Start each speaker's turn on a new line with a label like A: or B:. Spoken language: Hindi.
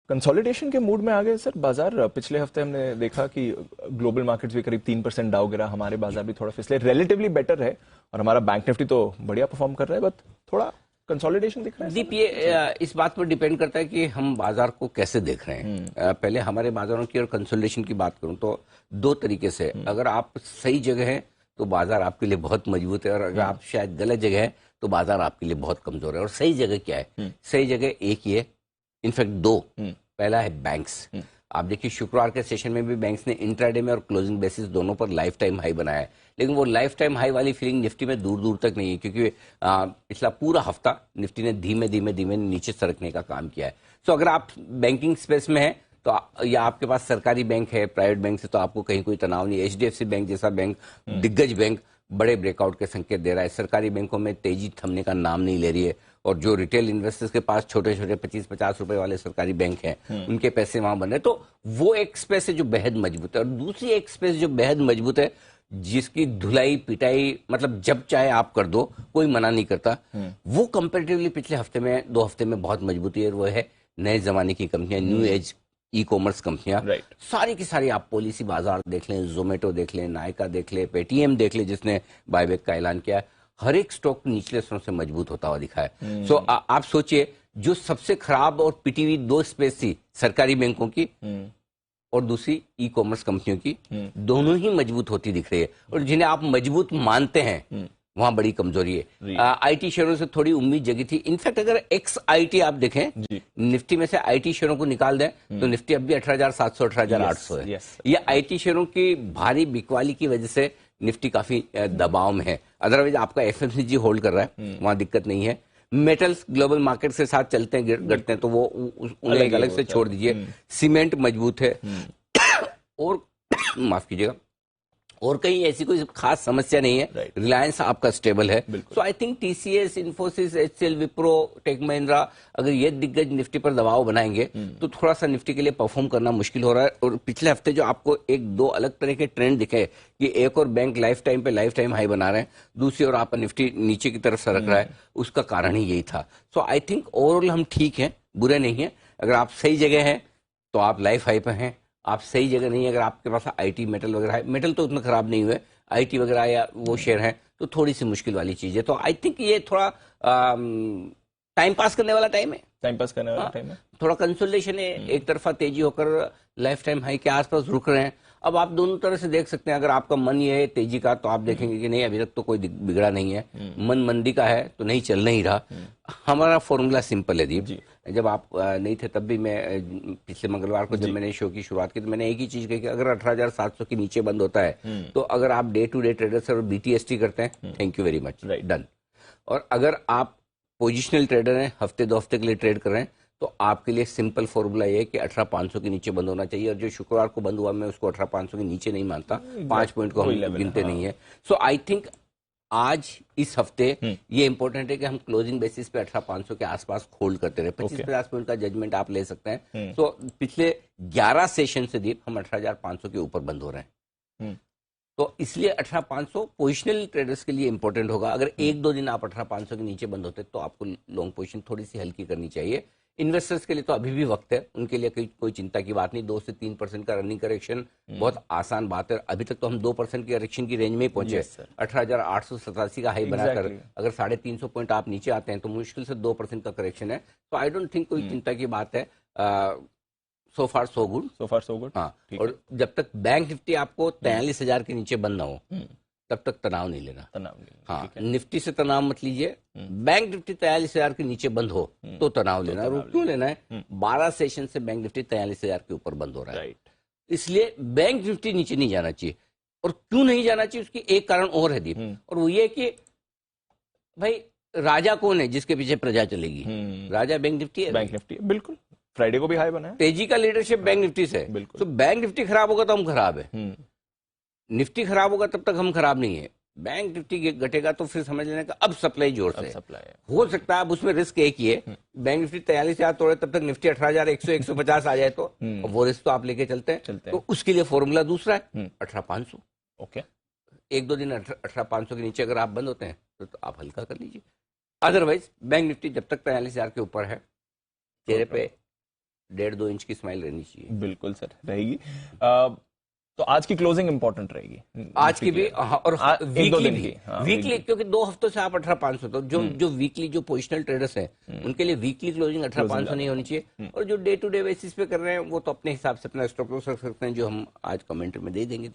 A: कंसोलिडेशन के मूड में आ गए सर बाजार। पिछले हफ्ते हमने देखा कि ग्लोबल मार्केट्स भी करीब 3% डाउ गिरा, हमारे बाजार भी थोड़ा फिसले, रिलेटिवली बेटर है और हमारा बैंक निफ्टी तो बढ़िया परफॉर्म कर रहा है, बट थोड़ा कंसोलिडेशन दिख रहा है।
B: दीप, ये इस बात पर डिपेंड करता है कि हम बाजार को कैसे देख रहे हैं। पहले हमारे बाजारों की और कंसोलिडेशन की बात करूं तो दो तरीके से, अगर आप सही जगह हैं तो बाजार आपके लिए बहुत मजबूत है, और अगर आप शायद गलत जगह है तो बाजार आपके लिए बहुत कमजोर है। और सही जगह क्या है? सही जगह एक ही है, इनफैक्ट दो। पहला है बैंक्स। आप देखिए शुक्रवार के सेशन में भी बैंक्स ने इंट्राडे में और क्लोजिंग बेसिस दोनों पर लाइफ टाइम हाई बनाया है, लेकिन वो लाइफ टाइम हाई वाली फीलिंग निफ्टी में दूर दूर तक नहीं है, क्योंकि पिछला पूरा हफ्ता निफ्टी ने धीमे धीमे धीमे नीचे सरकने का काम किया है। सो अगर आप बैंकिंग स्पेस में हैं तो या आपके पास सरकारी बैंक है, प्राइवेट बैंक से, तो आपको कहीं कोई तनाव नहीं है। एचडीएफसी बैंक जैसा बैंक, दिग्गज बैंक, बड़े ब्रेकआउट के संकेत दे रहा है। सरकारी बैंकों में तेजी थमने का नाम नहीं ले रही है, और जो रिटेल इन्वेस्टर्स के पास छोटे छोटे 25-50 रुपए वाले सरकारी बैंक हैं, उनके पैसे वहां बन रहे हैं। तो वो एक स्पेस है जो बेहद मजबूत है। और दूसरी एक स्पेस जो बेहद मजबूत है, जिसकी धुलाई पिटाई मतलब जब चाहे आप कर दो, कोई मना नहीं करता, वो कंपेरेटिवली पिछले हफ्ते में, 2 हफ्ते में बहुत मजबूती है। वो है नए जमाने की कंपनियां, न्यू एज ई कॉमर्स कंपनियां। सारी की सारी आप पॉलिसी बाजार देख लें, जोमेटो देख लें, नायका देख लें, पेटीएम देख लें जिसने बायबैक का ऐलान किया है, हर एक स्टॉक निचले स्तरों से मजबूत होता हुआ दिखा है। सो आप सोचिए, जो सबसे खराब और पिटी हुई दो स्पेस थी, सरकारी बैंकों की और दूसरी ई कॉमर्स कंपनियों की, दोनों ही मजबूत होती दिख रही है। और जिन्हें आप मजबूत मानते हैं वहां बड़ी कमजोरी है। आईटी शेयरों से थोड़ी उम्मीद जगी थी। इनफैक्ट अगर एक्स आईटी आप देखें, निफ्टी में से आईटी शेयरों को निकाल दें तो निफ्टी अब भी 18,700 18,800 है। ये आईटी शेयरों की भारी बिकवाली की वजह से निफ्टी काफी दबाव में है। अदरवाइज आपका एफएमसीजी होल्ड कर रहा है, वहां दिक्कत नहीं है। मेटल्स ग्लोबल मार्केट के साथ चलते हैं घटते हैं तो वो उन्हें एक अलग से छोड़ दीजिए। सीमेंट मजबूत है और माफ कीजिएगा, और कहीं ऐसी कोई खास समस्या नहीं है। रिलायंस आपका स्टेबल है। So I think TCS, Infosys, HCL, Wipro, tech Mahindra, अगर ये दिग्गज निफ्टी पर दबाव बनाएंगे तो थोड़ा सा निफ्टी के लिए परफॉर्म करना मुश्किल हो रहा है। और पिछले हफ्ते जो आपको एक दो अलग तरह के ट्रेंड दिखे कि एक और बैंक लाइफ टाइम पे लाइफ टाइम हाई बना रहे हैं, दूसरी ओर आपका निफ्टी नीचे की तरफ सरक रहा है, उसका कारण ही यही था। सो आई थिंक ओवरऑल हम ठीक हैं, बुरे नहीं है। अगर आप सही जगह हैं तो आप लाइफ हाई पे हैं, आप सही जगह नहीं है, अगर आपके पास आईटी मेटल वगैरह है, मेटल तो उतना खराब नहीं हुए, आईटी वगैरह या वो शेयर हैं तो थोड़ी सी मुश्किल वाली चीज है। तो आई थिंक ये थोड़ा टाइम पास करने वाला टाइम है,
A: टाइम पास करने वाला टाइम है।
B: थोड़ा कंसोलिडेशन है, एक तरफा तेजी होकर लाइफ टाइम हाई के आसपास रुक रहे हैं। अब आप दोनों तरह से देख सकते हैं। अगर आपका मन ये है तेजी का तो आप देखेंगे कि नहीं अभी तक तो कोई बिगड़ा नहीं है। मन मंदी का है तो नहीं चल नहीं रहा। हमारा फॉर्मूला सिंपल है दीप। जब आप नहीं थे तब भी मैं पिछले मंगलवार को जब मैंने शो की शुरुआत की तो मैंने एक ही चीज कही कि अगर 18,700 के नीचे बंद होता है तो अगर आप डे टू डे ट्रेडर और बीटीएसटी करते हैं, thank you very much, done. और अगर आप पोजिशनल ट्रेडर हैं, हफ्ते 2 हफ्ते के लिए ट्रेड कर रहे हैं, तो आपके लिए सिंपल फॉर्मूला ये है कि 18,500 के नीचे बंद होना चाहिए। और जो शुक्रवार को बंद हुआ मैं उसको 18,500 के नीचे नहीं मानता, 5 पॉइंट को हम गिनते नहीं है। सो आई थिंक आज इस हफ्ते ये इंपॉर्टेंट है कि हम क्लोजिंग बेसिस पे 18,500 के आसपास होल्ड करते रहे। 25-50 पॉइंट का जजमेंट आप ले सकते हैं। तो पिछले 11 सेशन से दीप हम 18,500 के ऊपर बंद हो रहे हैं। तो इसलिए 18,500 पोजिशनल ट्रेडर्स के लिए इंपॉर्टेंट होगा। अगर 1-2 दिन आप 18,500 के नीचे बंद होते तो आपको लॉन्ग पोजीशन थोड़ी सी हल्की करनी चाहिए। इन्वेस्टर्स के लिए तो अभी भी वक्त है, उनके लिए कोई चिंता की बात नहीं। 2 से 3% का रनिंग करेक्शन बहुत आसान बात है। अभी तक तो हम 2% की करेक्शन की रेंज में ही पहुंचे। 18,887 का हाई बनाकर अगर 350 पॉइंट आप नीचे आते हैं तो मुश्किल से 2% का करेक्शन है। तो आई डोंट थिंक कोई चिंता की बात है। सो फार सो गुड,
A: सो फार सो गुड।
B: हाँ, और जब तक बैंक निफ्टी आपको 43,000 के नीचे बंद ना हो तब तक तनाव नहीं लेना। हाँ, निफ्टी से तनाव मत लीजिए। बैंक निफ्टी 43,000 के नीचे बंद हो तो तनाव लेना है। क्यों लेना है? 12 सेशन से बैंक निफ्टी 43,000 के ऊपर बंद हो रहा है, इसलिए बैंक निफ्टी नीचे नहीं जाना चाहिए। और क्यों नहीं जाना चाहिए उसकी एक कारण और है दीप, और वो ये कि भाई राजा कौन है जिसके पीछे प्रजा चलेगी? राजा बैंक निफ्टी है।
A: बैंक निफ्टी बिल्कुल, फ्राइडे को भी हाई बना है।
B: तेजी का लीडरशिप बैंक निफ्टी से। तो बैंक निफ्टी खराब होगा तो हम खराब है, निफ्टी खराब होगा तब तक हम खराब नहीं है। बैंक निफ्टी घटेगा तो फिर समझ लेना कि अब सप्लाई जोर से हो सकता है। अब उसमें रिस्क एक ही है, बैंक निफ्टी 43,000 तोड़े तब तक निफ्टी 18,100 150 आ जाए तो वो रिस्क तो आप लेके चलते हैं। तो उसके लिए फॉर्मूला दूसरा है 18,500।
A: ओके,
B: 1-2 दिन 18,500 के नीचे अगर आप बंद होते हैं तो आप हल्का कर लीजिए। अदरवाइज बैंक निफ्टी जब तक 43,000 के ऊपर है, चेहरे पे 1.5-2 इंच की स्माइल रहनी चाहिए।
A: बिल्कुल सर, रहेगी। तो आज की क्लोजिंग इंपॉर्टेंट रहेगी
B: आज की भी, हाँ, और
A: एक दो
B: वीकली
A: दिन
B: भी,
A: की, हाँ,
B: वीकली, क्योंकि 2 हफ्तों से आप 18,500, तो जो वीकली जो पोजिशनल ट्रेडर्स हैं उनके लिए वीकली क्लोजिंग 18,500 नहीं होनी चाहिए, और जो डे टू डे बेसिस पे कर रहे हैं वो तो अपने हिसाब से अपना स्टॉप लॉस रख सकते हैं, जो हम आज कमेंट में दे देंगे।